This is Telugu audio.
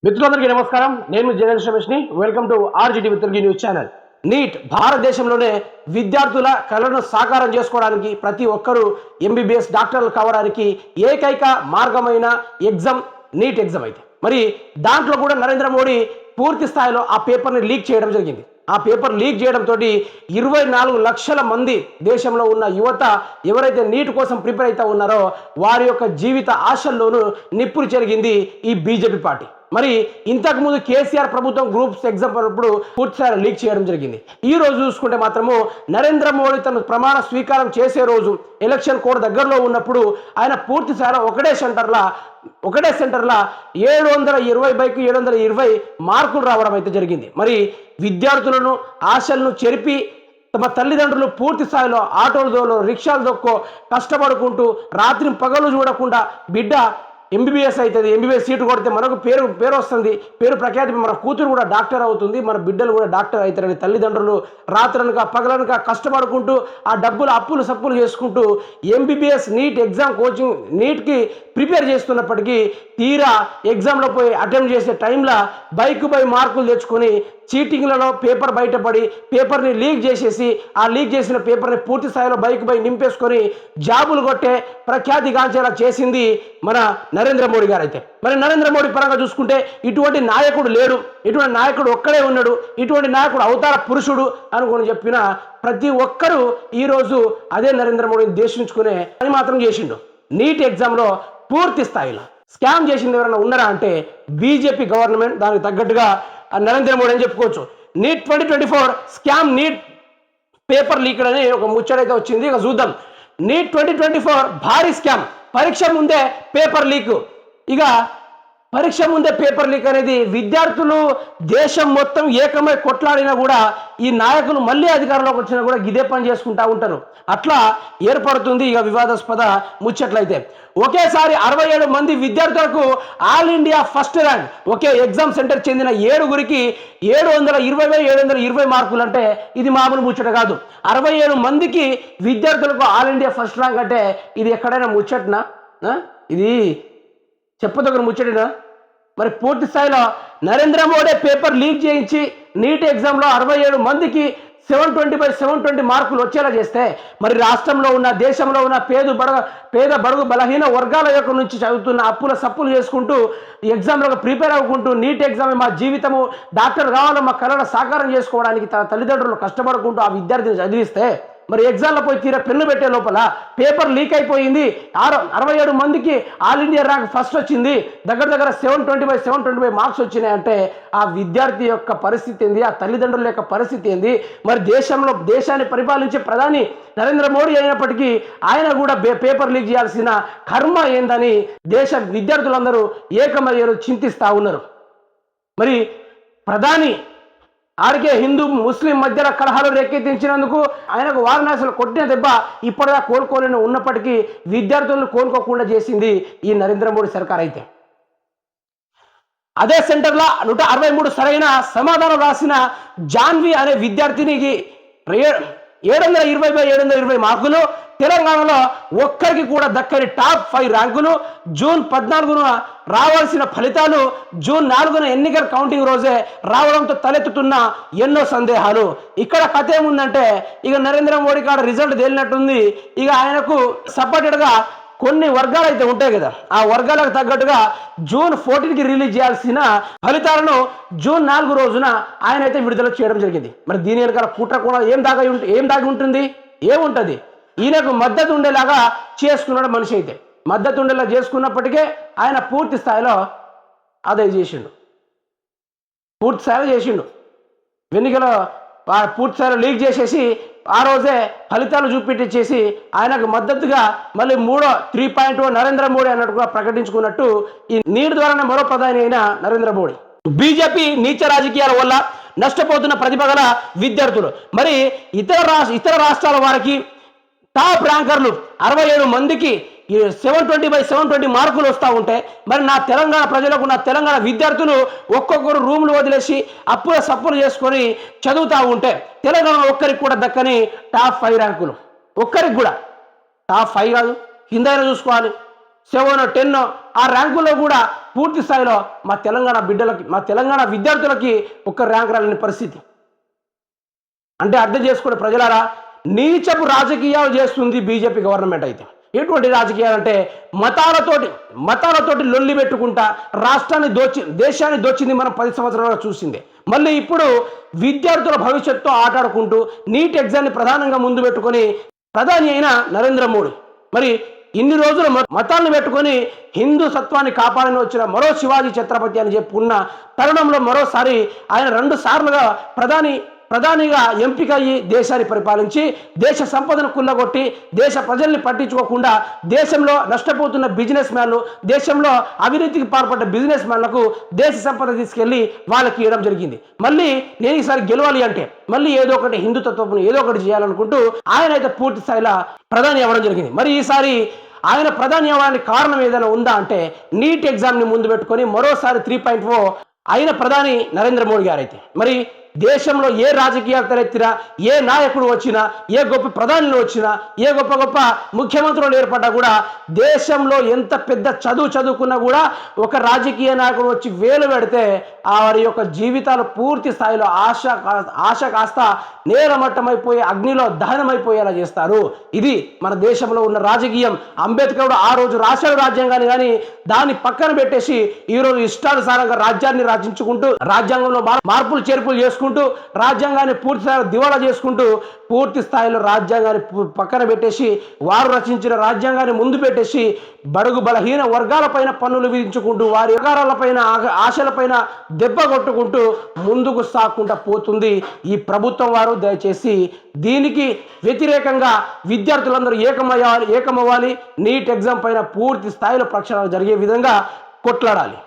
మిత్రులందరికీ నమస్కారం. నేను జగన్ రమేష్ని. Welcome to RGT Telugu news channel. NEET భారతదేశంలోనే విద్యార్థుల కళను సాకారం చేసుకోవడానికి, ప్రతి ఒక్కరూ ఎంబీబీఎస్ డాక్టర్లు కావడానికి ఏకైక మార్గమైన ఎగ్జామ్ నీట్ ఎగ్జామ్. అయితే మరి దాంట్లో కూడా నరేంద్ర మోడీ పూర్తి స్థాయిలో ఆ పేపర్ని లీక్ చేయడం జరిగింది. ఆ పేపర్ లీక్ చేయడంతో 24 లక్షల మంది దేశంలో ఉన్న యువత ఎవరైతే నీట్ కోసం ప్రిపేర్ అవుతా ఉన్నారో వారి యొక్క జీవిత ఆశల్లోనూ నిప్పులు చెరిగింది ఈ బీజేపీ పార్టీ. మరి ఇంతకుముందు కేసీఆర్ ప్రభుత్వం గ్రూప్స్ ఎగ్జామ్ అప్పుడు పూర్తిస్థాయిలో లీక్ చేయడం జరిగింది. ఈ రోజు చూసుకుంటే మాత్రము నరేంద్ర మోడీ తన ప్రమాణ స్వీకారం చేసే రోజు ఎలక్షన్ కోడ్ దగ్గరలో ఉన్నప్పుడు ఆయన పూర్తిస్థాయిలో ఒకటే సెంటర్లో 720 మార్కులు రావడం అయితే జరిగింది. మరి విద్యార్థులను ఆశలను చెరిపి తమ తల్లిదండ్రులు పూర్తి స్థాయిలో ఆటోలు రిక్షాలు దొక్కో కష్టపడుకుంటూ రాత్రి పగలు చూడకుండా బిడ్డ ఎంబీబీఎస్ అవుతుంది, ఎంబీబీఎస్ సీటు కొడితే మనకు పేరు వస్తుంది, పేరు ప్రఖ్యాతి, మన కూతురు కూడా డాక్టర్ అవుతుంది, మన బిడ్డలు కూడా డాక్టర్ అవుతారని తల్లిదండ్రులు రాత్రనక పగలనక కష్టపడుకుంటూ ఆ డబ్బులు అప్పులు సప్పులు చేసుకుంటూ ఎంబీబీఎస్ నీట్ ఎగ్జామ్ కోచింగ్ నీట్కి ప్రిపేర్ చేస్తున్నప్పటికీ తీరా ఎగ్జామ్లో పోయి అటెంప్ట్ చేసే టైంలో బైక్ మార్కులు తెచ్చుకొని చీటింగ్లలో పేపర్ బయటపడి పేపర్ని లీక్ చేసేసి ఆ లీక్ చేసిన పేపర్ని పూర్తి స్థాయిలో బైక్ నింపేసుకొని జాబులు కొట్టే ప్రఖ్యాతిగాంచేలా చేసింది మన నరేంద్ర మోడీ గారు. అయితే మరి నరేంద్ర మోడీ పరంగా చూసుకుంటే ఇటువంటి నాయకుడు లేడు, ఇటువంటి నాయకుడు ఒక్కడే ఉన్నాడు, ఇటువంటి నాయకుడు అవతార పురుషుడు అనుకుని చెప్పిన ప్రతి ఒక్కరూ ఈరోజు అదే నరేంద్ర మోడీని దేశించుకునే పని మాత్రం చేసిండు. నీట్ ఎగ్జామ్లో పూర్తి స్థాయిలో స్కామ్ చేసింది ఎవరైనా ఉన్నారా అంటే బీజేపీ గవర్నమెంట్. దానికి తగ్గట్టుగా నరేంద్ర మోడీ అని చెప్పుకోవచ్చు. NEET 2024 scam, NEET paper leak అని ఒక ముచ్చటైతే వచ్చింది. ఇక చూద్దాం. నీట్ 2024 భారీ స్కామ్, పరీక్ష ముందే పేపర్ లీక్. ఇక పరీక్ష ముందే పేపర్ లీక్ అనేది విద్యార్థులు దేశం మొత్తం ఏకమై కొట్లాడినా కూడా ఈ నాయకులు మళ్ళీ అధికారంలోకి వచ్చినా కూడా ఇదే పని చేసుకుంటూ ఉంటారు. అట్లా ఏర్పడుతుంది ఇక వివాదాస్పద ముచ్చట్లయితే. ఒకేసారి 67 మంది విద్యార్థులకు ఆల్ ఇండియా ఫస్ట్ ర్యాంక్. ఒకే ఎగ్జామ్ సెంటర్ చెందిన 7గురికి 720 మార్కులు అంటే ఇది మామూలు ముచ్చట కాదు. 67 మందికి విద్యార్థులకు ఆల్ ఇండియా ఫస్ట్ ర్యాంక్ అంటే ఇది ఎక్కడైనా ముచ్చటనా? ఇది చెప్పదగ్గర ముచ్చటనా? మరి పూర్తి స్థాయిలో నరేంద్ర మోడీ పేపర్ లీక్ చేయించి నీట్ ఎగ్జామ్లో 67 మందికి 720 మార్కులు వచ్చేలా చేస్తే మరి రాష్ట్రంలో ఉన్న దేశంలో ఉన్న పేద బడుగు బలహీన వర్గాల యొక్క నుంచి చదువుతున్న అప్పుల సప్పులు చేసుకుంటూ ఎగ్జామ్లకు ప్రిపేర్ అవ్వకుంటూ నీట్ ఎగ్జామ్ మా జీవితము డాక్టర్ కావాలో మా కళను సాకారం చేసుకోవడానికి తన తల్లిదండ్రులు కష్టపడుకుంటూ ఆ విద్యార్థిని చదివిస్తే మరి ఎగ్జామ్లో పోయి తీరా పెన్ను పెట్టే లోపల పేపర్ లీక్ అయిపోయింది. 67 మందికి ఆల్ ఇండియా ర్యాంక్ ఫస్ట్ వచ్చింది, దగ్గర 725 మార్క్స్ వచ్చినాయంటే ఆ విద్యార్థి యొక్క పరిస్థితి ఏంది, ఆ తల్లిదండ్రుల యొక్క పరిస్థితి ఏంది? మరి దేశాన్ని పరిపాలించే ప్రధాని నరేంద్ర మోడీ అయినప్పటికీ ఆయన కూడా పేపర్ లీక్ చేయాల్సిన కర్మ ఏందని దేశ విద్యార్థులందరూ ఏకమయ్యారు, చింతిస్తూ ఉన్నారు. మరి ప్రధాని ఆడికే హిందూ ముస్లిం మధ్యలో కలహాలు రేకెత్తించినందుకు ఆయనకు వారణాసిలో కొట్టిన దెబ్బ ఇప్పటిదా కోలుకోలేని ఉన్నప్పటికీ విద్యార్థులను కోలుకోకుండా చేసింది ఈ నరేంద్ర మోడీ సర్కార్. అయితే అదే సెంటర్లో 163 సరైన సమాధానం రాసిన జాన్వి అనే విద్యార్థినికి 720 మార్కులు, తెలంగాణలో ఒక్కరికి కూడా దక్కని టాప్ 5 ర్యాంకులు, జూన్ 14న రావాల్సిన ఫలితాలు జూన్ 4న ఎన్నికల కౌంటింగ్ రోజే రావడంతో తలెత్తుతున్న ఎన్నో సందేహాలు. ఇక్కడ కథ ఏముందంటే ఇక నరేంద్ర మోడీ కాడ రిజల్ట్ తేలినట్టుంది. ఇక ఆయనకు సపోర్టెడ్గా కొన్ని వర్గాలు అయితే ఉంటాయి కదా, ఆ వర్గాలకు తగ్గట్టుగా జూన్ 14కి రిలీజ్ చేయాల్సిన ఫలితాలను జూన్ 4 రోజున ఆయన అయితే విడుదల చేయడం జరిగింది. మరి దీని వెనకాల కుట్ర కూడా ఏం దాగి ఉంటుంది? ఏముంటుంది? ఈయనకు మద్దతు ఉండేలాగా చేసుకున్నాడు మనిషి. అయితే మద్దతు ఉండేలా చేసుకున్నప్పటికే ఆయన పూర్తి స్థాయిలో అదే చేసిండు, ఎన్నికలో పూర్తి స్థాయిలో లీక్ చేసేసి ఆ రోజే ఫలితాలు చూపెట్టించేసి ఆయనకు మద్దతుగా మళ్ళీ 3.0 నరేంద్ర మోడీ అన్నట్టుగా ప్రకటించుకున్నట్టు ఈ నీట్ ద్వారానే మరో ప్రధాని అయిన నరేంద్ర మోడీ. బీజేపీ నీచ రాజకీయాల వల్ల నష్టపోతున్న ప్రతిభ గల విద్యార్థులు. మరి ఇతర రాష్ట్రాల వారికి టాప్ ర్యాంకర్లు 67 మందికి 720 మార్కులు వస్తూ ఉంటే మరి నా తెలంగాణ ప్రజలకు, నా తెలంగాణ విద్యార్థులు ఒక్కొక్కరు రూములు వదిలేసి అప్పుల సప్పులు చేసుకొని చదువుతూ ఉంటే తెలంగాణ ఒక్కరికి కూడా దక్కని టాప్ 5 ర్యాంకులు. ఒక్కరికి కూడా టాప్ 5 కాదు, కింద చూసుకోవాలి 7, 10 ఆ ర్యాంకుల్లో కూడా పూర్తి స్థాయిలో మా తెలంగాణ బిడ్డలకి, మా తెలంగాణ విద్యార్థులకి ఒక్క ర్యాంక్ రాలేని పరిస్థితి. అంటే అర్థం చేసుకునే ప్రజలారా, నీచపు రాజకీయాలు చేస్తుంది బీజేపీ గవర్నమెంట్. అయితే ఎటువంటి రాజకీయాలు అంటే మతాలతోటి లొల్లి పెట్టుకుంటా రాష్ట్రాన్ని దేశాన్ని దోచింది మనం 10 సంవత్సరాలుగా చూసింది. మళ్ళీ ఇప్పుడు విద్యార్థుల భవిష్యత్తుతో ఆటాడుకుంటూ నీట్ ఎగ్జామ్ని ప్రధానంగా ముందు పెట్టుకొని ప్రధాని అయిన నరేంద్ర మోడీ మరి ఇన్ని రోజులు మతాలను పెట్టుకొని హిందూ సత్వాన్ని కాపాడని వచ్చిన మరో శివాజీ ఛత్రపతి అని చెప్పుకున్న తరుణంలో మరోసారి ఆయన 2 సార్లుగా ప్రధానిగా ఎంపిక అయ్యి దేశాన్ని పరిపాలించి దేశ సంపదను కుల్లగొట్టి దేశ ప్రజల్ని పట్టించుకోకుండా దేశంలో నష్టపోతున్న బిజినెస్ మ్యాన్లు, దేశంలో అవినీతికి పాల్పడ్డ బిజినెస్ మ్యాన్లకు దేశ సంపద తీసుకెళ్లి వాళ్ళకి ఇవ్వడం జరిగింది. మళ్ళీ నేను ఈసారి గెలవాలి అంటే మళ్ళీ ఏదో ఒకటి హిందుత్వను ఏదో ఒకటి చేయాలనుకుంటూ ఆయన అయితే పూర్తి స్థాయిలో ప్రధాని అవ్వడం జరిగింది. మరి ఈసారి ఆయన ప్రధాని అవ్వడానికి కారణం ఏదైనా ఉందా అంటే నీట్ ఎగ్జామ్ని ముందు పెట్టుకొని మరోసారి 3.0 అయిన ప్రధాని నరేంద్ర మోడీ గారు. అయితే మరి దేశంలో ఏ రాజకీయాలు తలెత్తినా, ఏ నాయకుడు వచ్చినా, ఏ గొప్ప ప్రధానులు వచ్చినా, ఏ గొప్ప ముఖ్యమంత్రులు ఏర్పడ్డా కూడా దేశంలో ఎంత పెద్ద చదువుకున్నా కూడా ఒక రాజకీయ నాయకుడు వచ్చి వేలు పెడితే వారి యొక్క జీవితాలు పూర్తి స్థాయిలో ఆశ కాస్త నేలమట్టమైపోయి అగ్నిలో దహనమైపోయేలా చేస్తారు. ఇది మన దేశంలో ఉన్న రాజకీయం. అంబేద్కర్ ఆ రోజు రాశాడు రాజ్యాంగాన్ని, కానీ దాన్ని పక్కన పెట్టేసి ఈరోజు ఇష్టానుసారంగా రాజ్యాన్ని రాజించుకుంటూ రాజ్యాంగంలో మార్పులు చేర్పులు చేసుకుంటూ రాజ్యాంగాన్ని పూర్తి స్థాయిలో దివాళా చేసుకుంటూ పూర్తి స్థాయిలో రాజ్యాంగాన్ని పక్కన పెట్టేసి వారు రచించిన రాజ్యాంగాన్ని ముందు పెట్టేసి బడుగు బలహీన వర్గాలపైన పన్నులు విధించుకుంటూ వారి అధికారాలపైన ఆశలపైన దెబ్బ కొట్టుకుంటూ ముందుకు సాక్కుంటూ పోతుంది ఈ ప్రభుత్వం వారు. దయచేసి దీనికి వ్యతిరేకంగా విద్యార్థులందరూ ఏకమవ్వాలి. నీట్ ఎగ్జామ్ పైన పూర్తి స్థాయిలో ప్రక్షాళన జరిగే విధంగా కొట్లాడాలి.